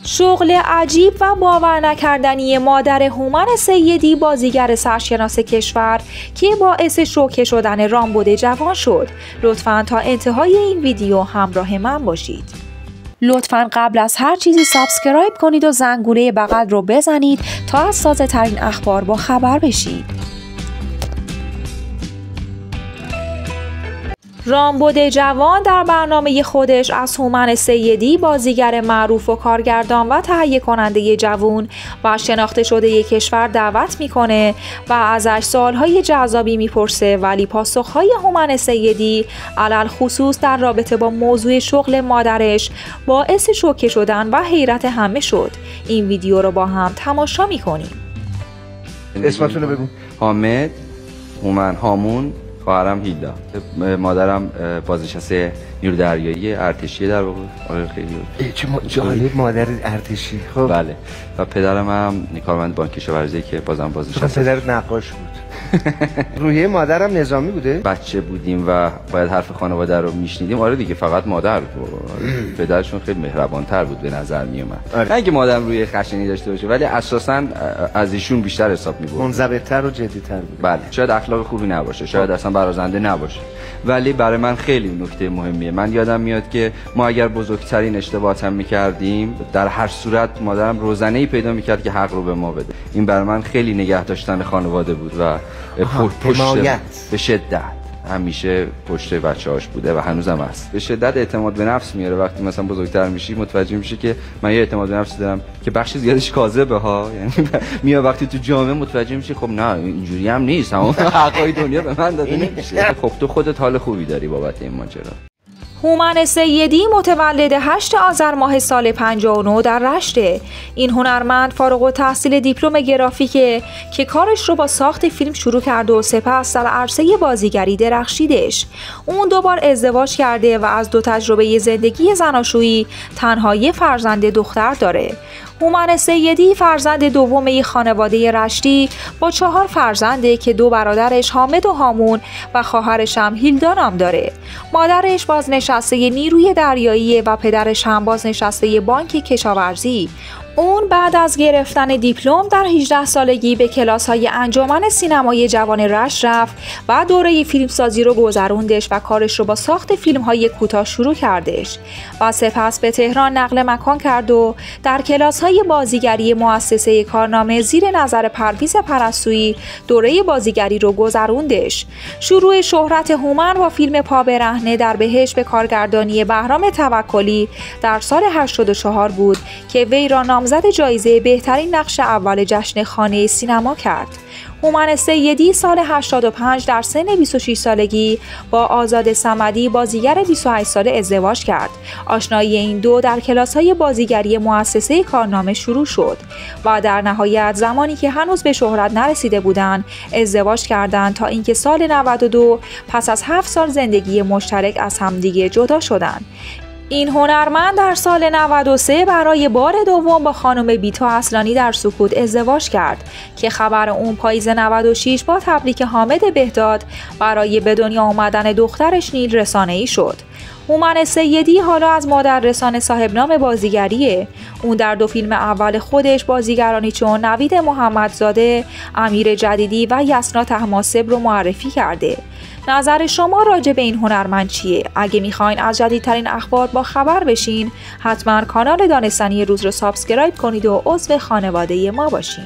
شغل عجیب و باور نکردنی مادر هومن سیدی، بازیگر سرشناس کشور که باعث شوکه شدن رامبد جوان شد. لطفاً تا انتهای این ویدیو همراه من باشید. لطفاً قبل از هر چیزی سابسکرایب کنید و زنگوله بغل رو بزنید تا از تازه ترین اخبار با خبر بشید. رامبد جوان در برنامه خودش از هومن سیدی، بازیگر معروف و کارگردان و تهیه کننده جوان و شناخته شده کشور، دعوت میکنه و ازش سوالهای جذابی میپرسه، ولی پاسخهای هومن سیدی علل خصوص در رابطه با موضوع شغل مادرش باعث شوکه شدن و حیرت همه شد. این ویدیو رو با هم تماشا میکنیم. اسمتون رو بگو. حامد، هومن، هامون، خواهرم هیلا، مادرم بازنشسته نیرو دریایی ارتشی در واقع. آره خیلی چه جالب، مادر ارتشی. خب بله. و پدرم هم کارمند بانک کشاورزی که بازم بازنشسته. پدرت نقاش بود. روحیه مادرم نظامی بوده؟ بچه بودیم و باید حرف خانواده رو میشنیدیم. آره دیگه، فقط مادر بود. پدرشون خیلی مهربان‌تر بود به نظر میومد. نه اینکه مادرم روی خشنی داشته باشه، ولی اساساً از ایشون بیشتر حساب می‌برد. منضبط‌تر و جدی‌تر بود. بله. شاید اخلاق خوبی نباشه، شاید اصلا برازنده نباشه، ولی برای من خیلی نکته مهمیه. من یادم میاد که ما اگر بزرگترین اشتباهات هم می‌کردیم، در هر صورت مادرم روزنه‌ای پیدا می‌کرد که حق رو به ما بده. این برای من خیلی نگه داشتن خانواده بود و پشت به شدت همیشه پشت بچه‌هاش بوده و هنوزم هست. به شدت اعتماد به نفس میاره. وقتی مثلا بزرگتر میشی متوجه میشی که من یه اعتماد به نفس دارم که بخش زیادش کاذبه ها. یعنی میاد وقتی تو جامعه متوجه میشی خب نه اینجوری هم نیست، اما حقای دنیا به من داده نمیشه. خب تو خودت حال خوبی داری بابت این ماجرا. هومن سیدی متولد 8 آذر ماه سال 59 در رشته. این هنرمند فارغ التحصیل دیپلم گرافیکه که کارش رو با ساخت فیلم شروع کرده و سپس در عرصه بازیگری درخشیدش. اون 2 بار ازدواج کرده و از 2 تجربه زندگی زناشویی تنها یه فرزند دختر داره. هومن سیدی فرزند دوم خانواده رشتی با 4 فرزنده که 2 برادرش حامد و هامون و خواهرش هم هیلدا نام داره. مادرش بازنشسته نیروی دریایی و پدرش هم بازنشسته بانک کشاورزی. اون بعد از گرفتن دیپلم در 18 سالگی به کلاس‌های انجمن سینمای جوان رشت رفت و دوره فیلمسازی رو گذروندش و کارش رو با ساخت فیلم‌های کوتاه شروع کردش و سپس به تهران نقل مکان کرد و در کلاس‌های بازیگری مؤسسه کارنامه زیر نظر پرویز پرستویی دوره بازیگری رو گذروندش. شروع شهرت هومن با فیلم پا برهنه در بهشت به کارگردانی بهرام توکلی در سال 84 بود که وی را نامزد جایزه بهترین نقش اول جشن خانه سینما کرد. هومن سیدی سال 85 در سن 26 سالگی با آزاد صمدی بازیگر 28 ساله ازدواج کرد. آشنایی این دو در کلاس‌های بازیگری مؤسسه کارنامه شروع شد و در نهایت زمانی که هنوز به شهرت نرسیده بودند ازدواج کردند تا اینکه سال 92 پس از 7 سال زندگی مشترک از همدیگه جدا شدند. این هنرمند در سال 93 برای بار دوم با خانم بیتا اصلانی در سکوت ازدواج کرد که خبر اون پاییز 96 با تبریک حامد بهداد برای به دنیا آمدن دخترش نیل رسانه‌ای شد. هومن سیدی حالا از مادر رسانه صاحب نام بازیگریه. اون در 2 فیلم اول خودش بازیگرانی چون نوید محمدزاده، امیر جدیدی و یسنا طهماسب رو معرفی کرده. نظر شما راجع به این هنرمند چیه؟ اگه میخواین از جدیدترین اخبار با خبر بشین، حتما کانال دانستنی روز رو سابسکرایب کنید و عضو خانواده ما باشین.